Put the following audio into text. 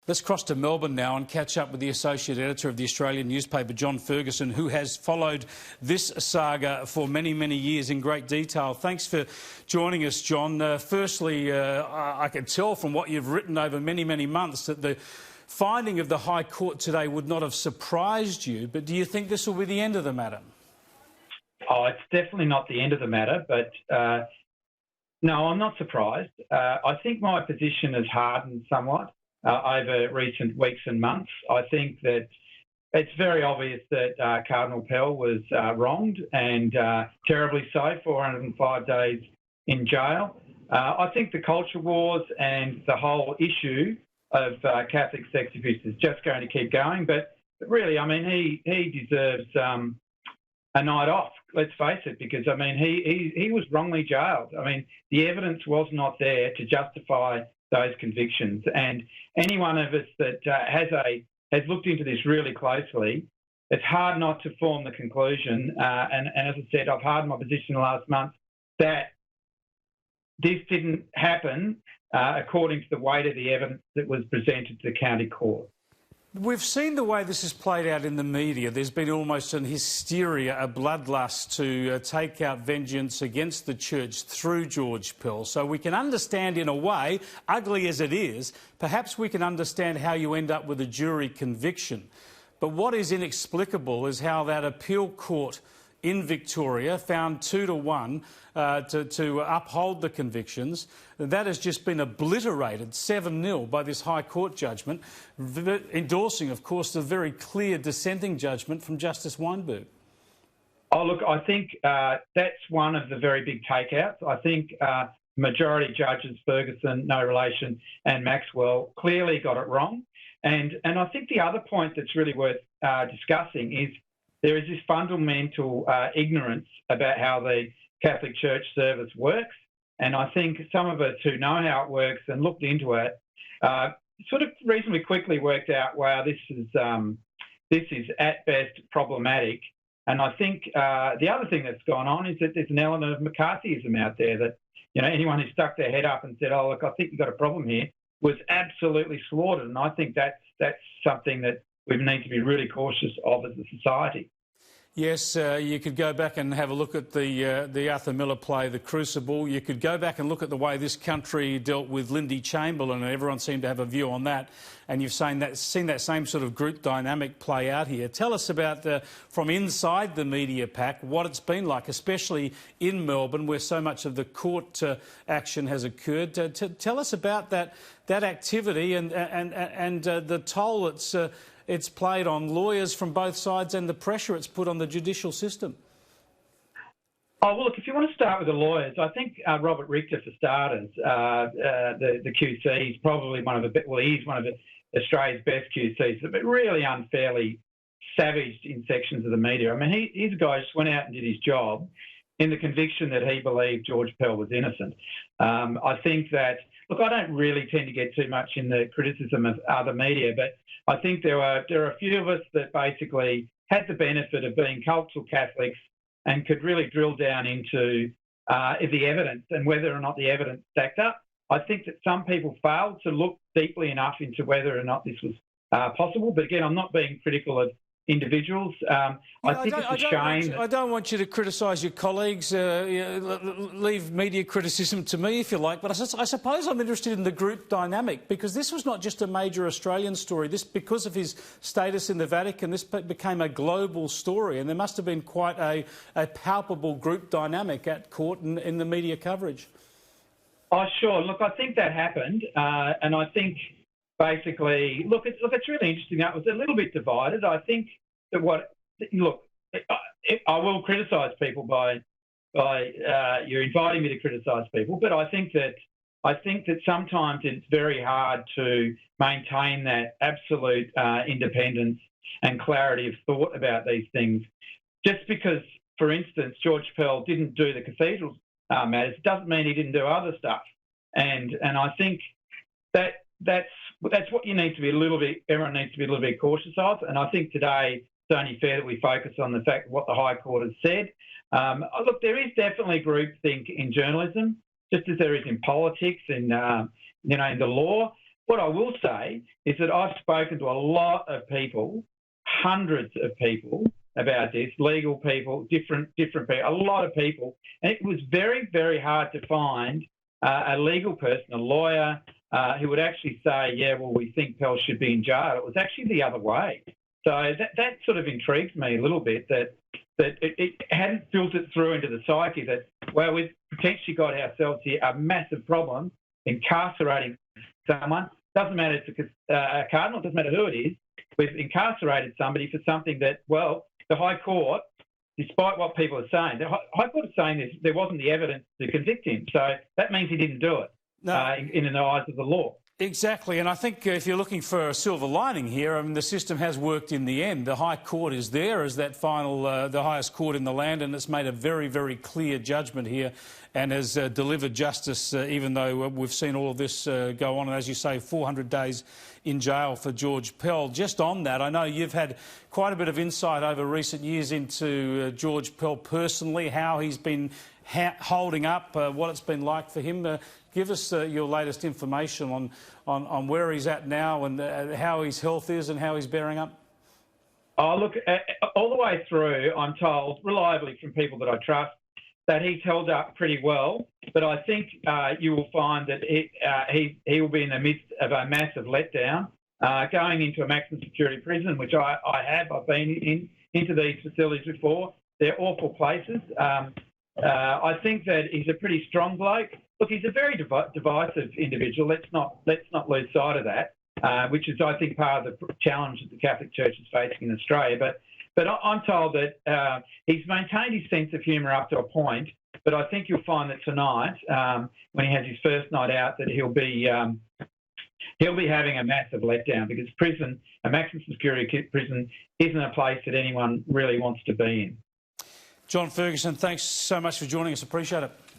Let's cross to Melbourne now and catch up with the Associate Editor of the Australian newspaper, John Ferguson, who has followed this saga for many, many years in great detail. Thanks for joining us, John. Firstly, I can tell from what you've written over many, many months that the finding of the High Court today would not have surprised you, but do you think this will be the end of the matter? Oh, it's definitely not the end of the matter, but no, I'm not surprised. I think my position has hardened somewhat over recent weeks and months. I think that it's very obvious that Cardinal Pell was wronged and terribly so, 405 days in jail. I think the culture wars and the whole issue of Catholic sex abuse is just going to keep going. But really, I mean, he deserves a night off, let's face it, because, I mean, he was wrongly jailed. I mean, the evidence was not there to justify those convictions. And any one of us that has looked into this really closely, it's hard not to form the conclusion, and as I said, I've hardened my position last month, that this didn't happen according to the weight of the evidence that was presented to the county court. We've seen the way this is played out in the media. There's been almost an hysteria, a bloodlust to take out vengeance against the church through George Pell. So we can understand, in a way, ugly as it is, perhaps we can understand how you end up with a jury conviction. But what is inexplicable is how that appeal court in Victoria found 2-1 to uphold the convictions. That has just been obliterated 7-0 by this High Court judgment, endorsing, of course, the very clear dissenting judgment from Justice Weinberg. Oh, look, I think that's one of the very big takeouts. I think majority judges, Ferguson, no relation, and Maxwell, clearly got it wrong. And I think the other point that's really worth discussing is there is this fundamental ignorance about how the Catholic Church service works. And I think some of us who know how it works and looked into it sort of reasonably quickly worked out, wow, this is at best problematic. And I think the other thing that's gone on is that there's an element of McCarthyism out there that, you know, anyone who stuck their head up and said, oh, look, I think you've got a problem here, was absolutely slaughtered. And I think that's something that we need to be really cautious of as a society. Yes, you could go back and have a look at the Arthur Miller play, The Crucible. You could go back and look at the way this country dealt with Lindy Chamberlain, and everyone seemed to have a view on that. And you've seen that same sort of group dynamic play out here. Tell us about, from inside the media pack, what it's been like, especially in Melbourne, where so much of the court action has occurred. Tell us about that activity and the toll it's played on lawyers from both sides and the pressure it's put on the judicial system. Oh, well, look, if you want to start with the lawyers, I think Robert Richter, for starters, the QC, is probably he's one of Australia's best QCs, but really unfairly savaged in sections of the media. I mean, he's a guy who just went out and did his job in the conviction that he believed George Pell was innocent. I think that, look, I don't really tend to get too much in the criticism of other media, but I think there are a few of us that basically had the benefit of being cultural Catholics and could really drill down into the evidence and whether or not the evidence stacked up. I think that some people failed to look deeply enough into whether or not this was possible. But again, I'm not being critical of individuals. I think it's a shame. I don't want you to criticise your colleagues. Leave media criticism to me, if you like. But I suppose I'm interested in the group dynamic, because this was not just a major Australian story. This, because of his status in the Vatican, this became a global story, and there must have been quite a palpable group dynamic at court and in the media coverage. Oh, sure. Look, I think that happened, and I think. Basically, look, it's really interesting. That was a little bit divided. I think that I will criticise people by you're inviting me to criticise people, but I think that sometimes it's very hard to maintain that absolute independence and clarity of thought about these things. Just because, for instance, George Pell didn't do the cathedral matters doesn't mean he didn't do other stuff, and I think that's what you need to be everyone needs to be a little bit cautious of. And I think today it's only fair that we focus on the fact of what the High Court has said. Look, there is definitely groupthink in journalism, just as there is in politics and in the law. What I will say is that I've spoken to a lot of people, hundreds of people about this, legal people, different people, a lot of people, and it was very, very hard to find a legal person, a lawyer, who would actually say, yeah, well, we think Pell should be in jail. It was actually the other way. So that sort of intrigues me a little bit, that it hadn't filtered through into the psyche that, well, we've potentially got ourselves here a massive problem incarcerating someone. Doesn't matter if it's a cardinal, doesn't matter who it is. We've incarcerated somebody for something that, well, the High Court, despite what people are saying, the High Court is saying there wasn't the evidence to convict him. So that means he didn't do it in the eyes of the law. Exactly, and I think if you're looking for a silver lining here, I mean, the system has worked in the end. The High Court is there as that final, the highest court in the land, and it's made a very, very clear judgment here and has delivered justice, even though we've seen all of this go on. And as you say, 400 days in jail for George Pell. Just on that, I know you've had quite a bit of insight over recent years into George Pell personally, how he's been holding up, what it's been like for him. Give us your latest information on where he's at now and how his health is and how he's bearing up. Oh, look, all the way through, I'm told reliably from people that I trust that he's held up pretty well. But I think you will find that he will be in the midst of a massive letdown, going into a maximum security prison, which I have. I've been into these facilities before. They're awful places. I think that he's a pretty strong bloke. Look, he's a very divisive individual. Let's not lose sight of that, which is, I think, part of the challenge that the Catholic Church is facing in Australia. But I'm told that he's maintained his sense of humour up to a point. But I think you'll find that tonight, when he has his first night out, that he'll be having a massive letdown, because prison, a maximum security prison, isn't a place that anyone really wants to be in. John Ferguson, thanks so much for joining us. Appreciate it.